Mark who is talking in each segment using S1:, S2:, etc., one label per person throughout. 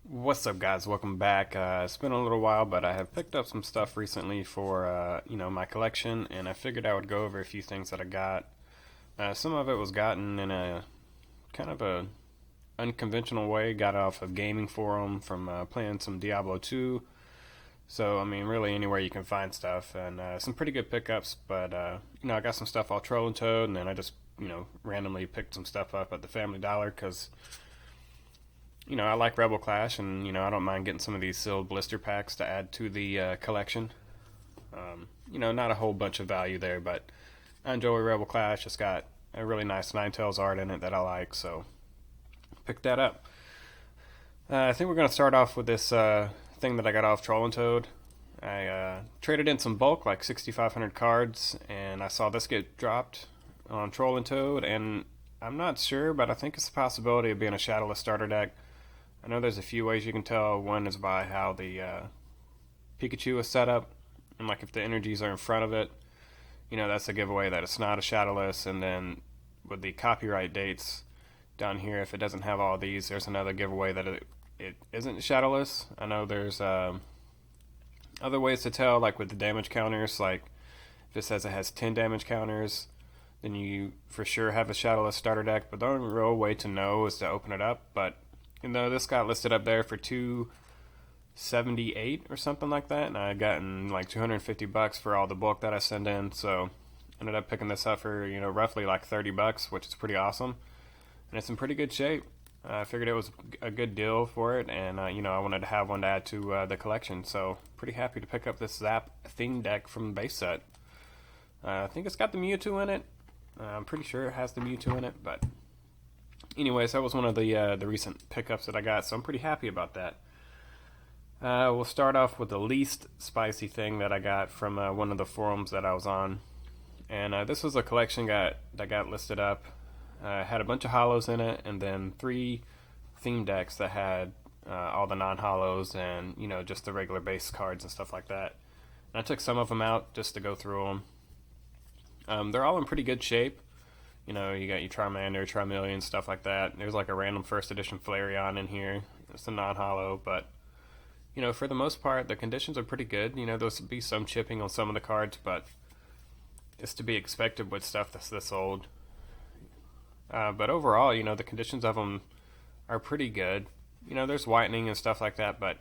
S1: What's up, guys? Welcome back. It's been a little while, but I have picked up some stuff recently for my collection, and I figured I would go over a few things that I got. Some of it was gotten in a kind of a unconventional way. Got off a gaming forum from playing some Diablo 2. So I mean, really anywhere you can find stuff, and some pretty good pickups. But I got some stuff all troll and toad, and then I just randomly picked some stuff up at the Family Dollar because I like Rebel Clash, and I don't mind getting some of these sealed blister packs to add to the collection. Not a whole bunch of value there, but I enjoy Rebel Clash. It's got a really nice Ninetales art in it that I like, so pick that up. I think we're gonna start off with this thing that I got off Troll and Toad. I traded in some bulk, like 6,500 cards, and I saw this get dropped on Troll and Toad, and I'm not sure, but I think it's a possibility of being a Shadowless starter deck. I know there's a few ways you can tell. One is by how the Pikachu is set up, and like if the energies are in front of it, that's a giveaway that it's not a Shadowless. And then with the copyright dates down here, if it doesn't have all these, there's another giveaway that it isn't Shadowless. I know there's other ways to tell, like with the damage counters, like if it says it has 10 damage counters, then you for sure have a Shadowless starter deck. But the only real way to know is to open it up. But this got listed up there for 278 or something like that, and I gotten like $250 for all the bulk that I send in. So ended up picking this up for roughly like $30, which is pretty awesome, and it's in pretty good shape. I figured it was a good deal for it, and I wanted to have one to add to the collection. So pretty happy to pick up this Zap theme deck from the base set. I think it's got the Mewtwo in it. I'm pretty sure it has the Mewtwo in it, but anyways, that was one of the recent pickups that I got, so I'm pretty happy about that. We'll start off with the least spicy thing that I got from one of the forums that I was on, and this was a collection that got listed up. Had a bunch of hollows in it, and then 3 theme decks that had all the non-hollows and just the regular base cards and stuff like that. And I took some of them out just to go through them. They're all in pretty good shape. You got your Charmander, Charmeleon, stuff like that. There's like a random first edition Flareon in here. It's a non-hollow, but for the most part, the conditions are pretty good. There'll be some chipping on some of the cards, but it's to be expected with stuff that's this old. But overall, the conditions of them are pretty good. There's whitening and stuff like that, but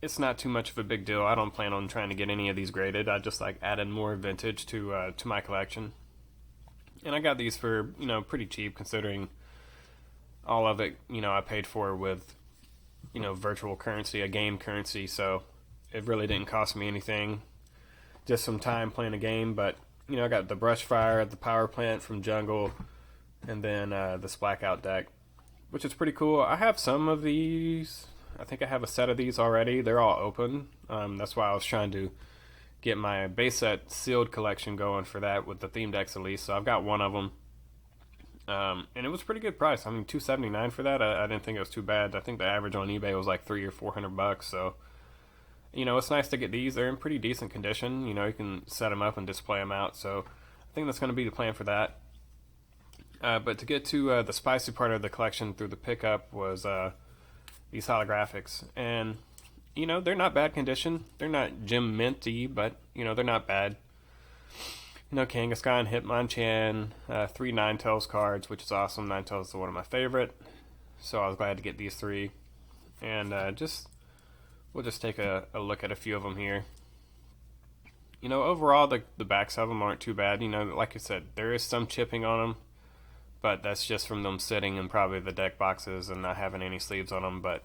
S1: it's not too much of a big deal. I don't plan on trying to get any of these graded. I just like adding more vintage to my collection. And I got these for pretty cheap considering all of it I paid for with virtual currency, a game currency, so it really didn't cost me anything, just some time playing a game. But I got the brush fire at the power plant from Jungle, and then this blackout deck, which is pretty cool. I have some of these. I think I have a set of these already. They're all open. That's why I was trying to get my base set sealed collection going for that with the theme decks at least. So I've got one of them, and it was a pretty good price. I mean, $279 for that. I didn't think it was too bad. I think the average on eBay was like $300 or $400. So it's nice to get these. They're in pretty decent condition. You can set them up and display them out. So I think that's going to be the plan for that. But to get to the spicy part of the collection through the pickup was these holographics, and they're not bad condition. They're not gem minty, but they're not bad. Kangaskhan, Hitmonchan, 3 Ninetales cards, which is awesome. Ninetales is one of my favorite, so I was glad to get these 3. And we'll just take a look at a few of them here. Overall the backs of them aren't too bad. Like I said, there is some chipping on them, but that's just from them sitting in probably the deck boxes and not having any sleeves on them. But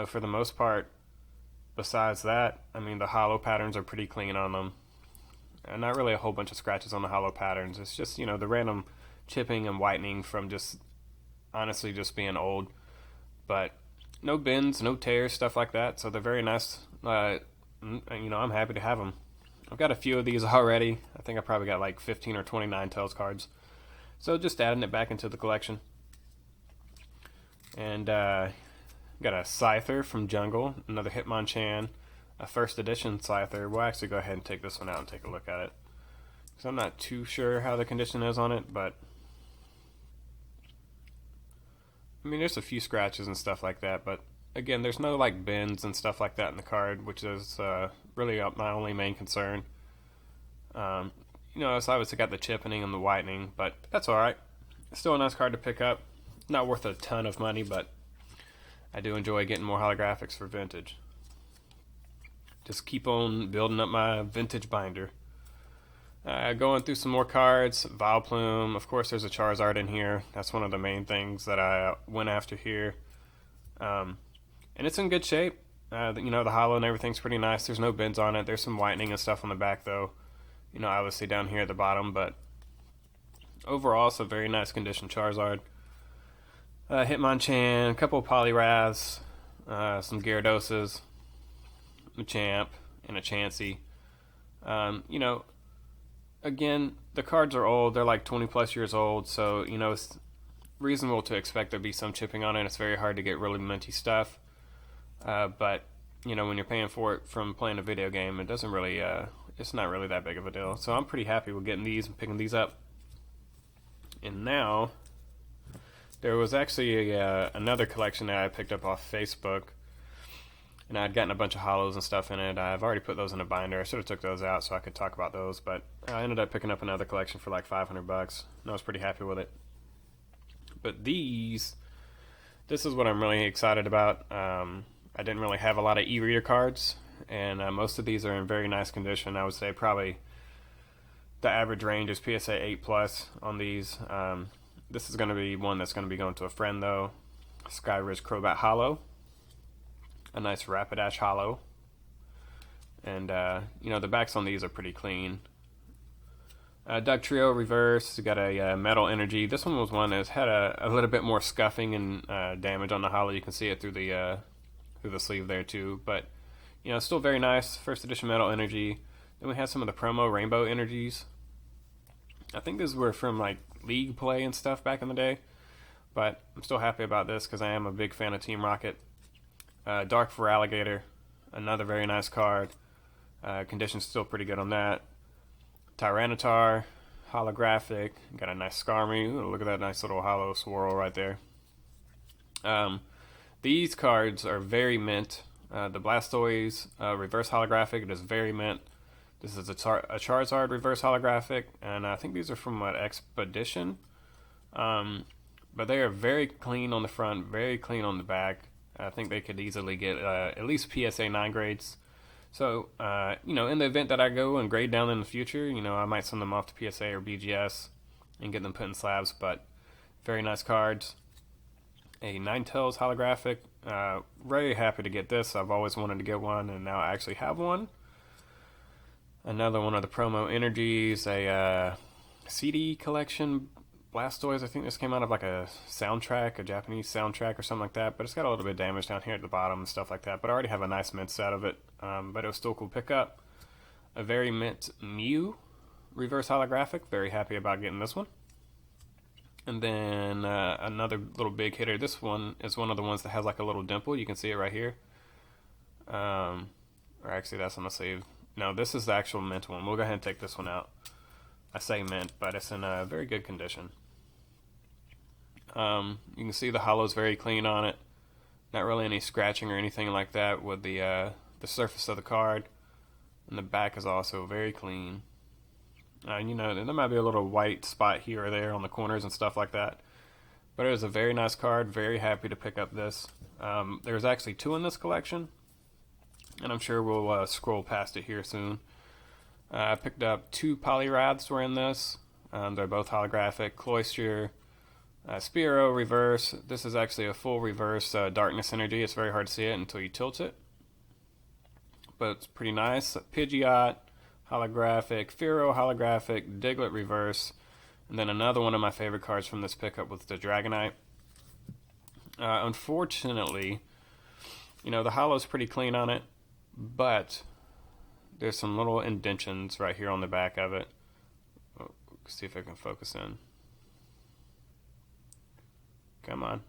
S1: for the most part, besides that, I mean, the hollow patterns are pretty clean on them. And not really a whole bunch of scratches on the hollow patterns. It's just, the random chipping and whitening from just, honestly, just being old. But no bends, no tears, stuff like that. So they're very nice. I'm happy to have them. I've got a few of these already. I think I probably got like 15 or 20 Ninetales cards. So just adding it back into the collection. And got a Scyther from Jungle, another Hitmonchan, a first edition Scyther. We'll actually go ahead and take this one out and take a look at it, because I'm not too sure how the condition is on it, but I mean, there's a few scratches and stuff like that, but again, there's no like bends and stuff like that in the card, which is really my only main concern. Um, it's obviously got the chipping and the whitening, but that's alright. It's still a nice card to pick up. Not worth a ton of money, but I do enjoy getting more holographics for vintage. Just keep on building up my vintage binder. Going through some more cards. Valplum. Of course, there's a Charizard in here. That's one of the main things that I went after here. And it's in good shape. The hollow and everything's pretty nice. There's no bends on it. There's some whitening and stuff on the back, though. Obviously down here at the bottom. But overall, it's a very nice condition Charizard. Hitmonchan, a couple of Poliwraths, some Gyarados, a Champ, and a Chansey. Again, the cards are old. They're like 20 plus years old, so it's reasonable to expect there'll be some chipping on it. It's very hard to get really minty stuff, but when you're paying for it from playing a video game, it doesn't really it's not really that big of a deal. So I'm pretty happy with getting these and picking these up. And now there was actually another collection that I picked up off Facebook, and I'd gotten a bunch of hollows and stuff in it. I've already put those in a binder. I should have took those out so I could talk about those, but I ended up picking up another collection for like $500, and I was pretty happy with it. But this is what I'm really excited about. I didn't really have a lot of e-reader cards, and most of these are in very nice condition. I would say probably the average range is PSA 8+ on these. This is going to be one that's going to be going to a friend, though. Skyridge Crobat Hollow. A nice Rapidash Hollow. And, the backs on these are pretty clean. Doug Trio Reverse. You got a Metal Energy. This one was one that's had a little bit more scuffing and damage on the hollow. You can see it through the sleeve there, too. But, still very nice. First edition Metal Energy. Then we had some of the promo Rainbow Energies. I think these were from, like, League play and stuff back in the day. But I'm still happy about this because I am a big fan of Team Rocket. Dark for Alligator, another very nice card. Condition's still pretty good on that. Tyranitar, holographic. Got a nice Skarmory. Ooh, look at that nice little hollow swirl right there. These cards are very mint. The Blastoise reverse holographic, it is very mint. This is a Charizard reverse holographic, and I think these are from Expedition. But they are very clean on the front, very clean on the back. I think they could easily get at least PSA 9 grades. So, in the event that I go and grade down in the future, I might send them off to PSA or BGS and get them put in slabs. But very nice cards. A Ninetales holographic. Very happy to get this. I've always wanted to get one, and now I actually have one. Another one of the promo energies. A CD collection. Blastoise, I think this came out of like a soundtrack, a Japanese soundtrack or something like that, but it's got a little bit of damage down here at the bottom and stuff like that, but I already have a nice mint set of it, but it was still cool pickup. A very mint Mew reverse holographic, very happy about getting this one. And then another little big hitter, this one is one of the ones that has like a little dimple, you can see it right here. Or actually that's on the sleeve. No, this is the actual mint one, we'll go ahead and take this one out. I say mint, but it's in a very good condition. You can see the hollow's very clean on it. Not really any scratching or anything like that with the surface of the card. And the back is also very clean. There might be a little white spot here or there on the corners and stuff like that. But it was a very nice card. Very happy to pick up this. There's actually 2 in this collection. And I'm sure we'll scroll past it here soon. I picked up 2 Poliwraths were in this. They're both holographic. Cloyster, Spearow reverse. This is actually a full reverse darkness energy. It's very hard to see it until you tilt it. But it's pretty nice. Pidgeot, holographic. Fearow, holographic. Diglett reverse. And then another one of my favorite cards from this pickup was the Dragonite. Unfortunately, the hollow's pretty clean on it. But there's some little indentions right here on the back of it. Oh, see if I can focus in. Come on.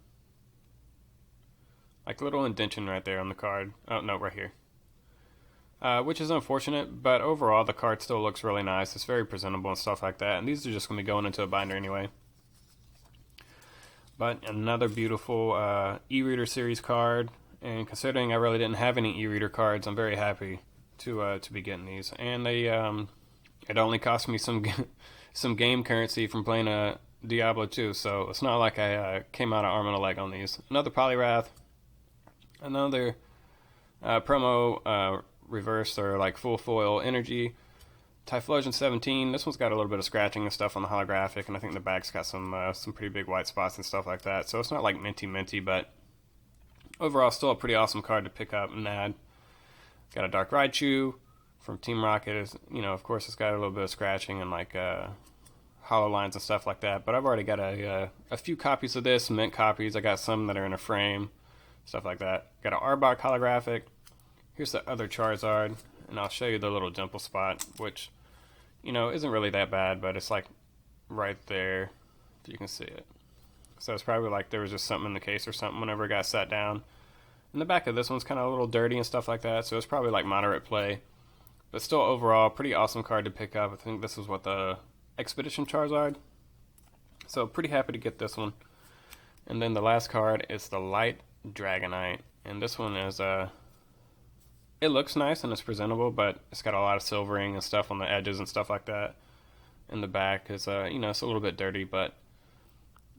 S1: Like little indention right there on the card. Oh, no, right here. Which is unfortunate, but overall the card still looks really nice. It's very presentable and stuff like that. And these are just going to be going into a binder anyway. But another beautiful e-reader series card, and considering I really didn't have any e-reader cards, I'm very happy to be getting these. And they it only cost me some some game currency from playing Diablo 2, so it's not like I came out of arm and a leg on these. Another Poliwrath, another promo reverse or like full foil energy. Typhlosion 17. This one's got a little bit of scratching and stuff on the holographic, and I think the back's got some pretty big white spots and stuff like that. So it's not like minty, but overall still a pretty awesome card to pick up and add. Got a Dark Raichu from Team Rocket. Is, you know, of course it's got a little bit of scratching and like hollow lines and stuff like that. But I've already got a few copies of this, mint copies. I got some that are in a frame, stuff like that. Got an Arbok holographic. Here's the other Charizard, and I'll show you the little dimple spot, which, you know, isn't really that bad, but it's like right there, if you can see it. So it's probably like there was just something in the case or something whenever it got sat down. And the back of this one's kind of a little dirty and stuff like that, so it's probably like moderate play. But still, overall, pretty awesome card to pick up. I think this is what the Expedition Charizard. So pretty happy to get this one. And then the last card is the Light Dragonite, and this one is it looks nice and it's presentable, but it's got a lot of silvering and stuff on the edges and stuff like that. And the back is, you know, it's a little bit dirty, but,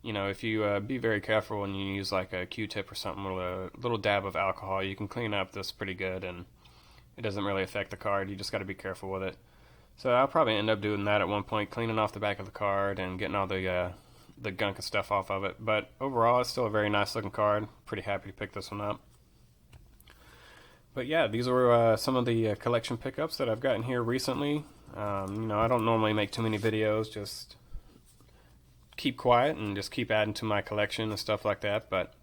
S1: you know, if you be very careful and you use like a Q-tip or something with a little dab of alcohol, you can clean up this pretty good, and it doesn't really affect the card. You just got to be careful with it. So I'll probably end up doing that at one point, cleaning off the back of the card and getting all the gunk and stuff off of it. But overall, it's still a very nice looking card. Pretty happy to pick this one up. But yeah, these were some of the collection pickups that I've gotten here recently. You know, I don't normally make too many videos, just keep quiet and just keep adding to my collection and stuff like that. But,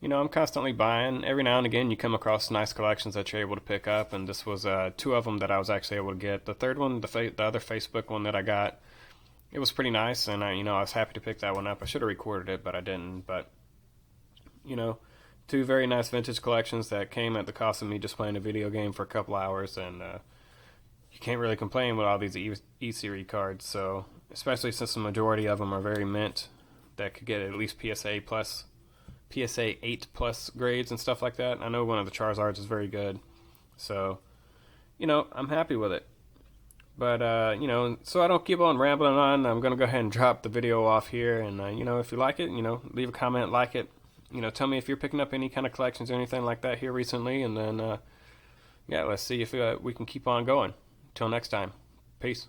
S1: you know, I'm constantly buying. Every now and again you come across nice collections that you're able to pick up, and this was two of them that I was actually able to get. The third one, the other Facebook one that I got, it was pretty nice, and I was happy to pick that one up. I should have recorded it, but I didn't. But, you know, two very nice vintage collections that came at the cost of me just playing a video game for a couple hours, and you can't really complain with all these E-Series cards. So, especially since the majority of them are very mint, that could get at least PSA 8 plus grades and stuff like that. I know one of the Charizards is very good, so, you know, I'm happy with it. But, you know, so I don't keep on rambling on, I'm going to go ahead and drop the video off here, and, you know, if you like it, you know, leave a comment, like it. You know, tell me if you're picking up any kind of collections or anything like that here recently, and then, yeah, let's see if we can keep on going. Till next time, peace.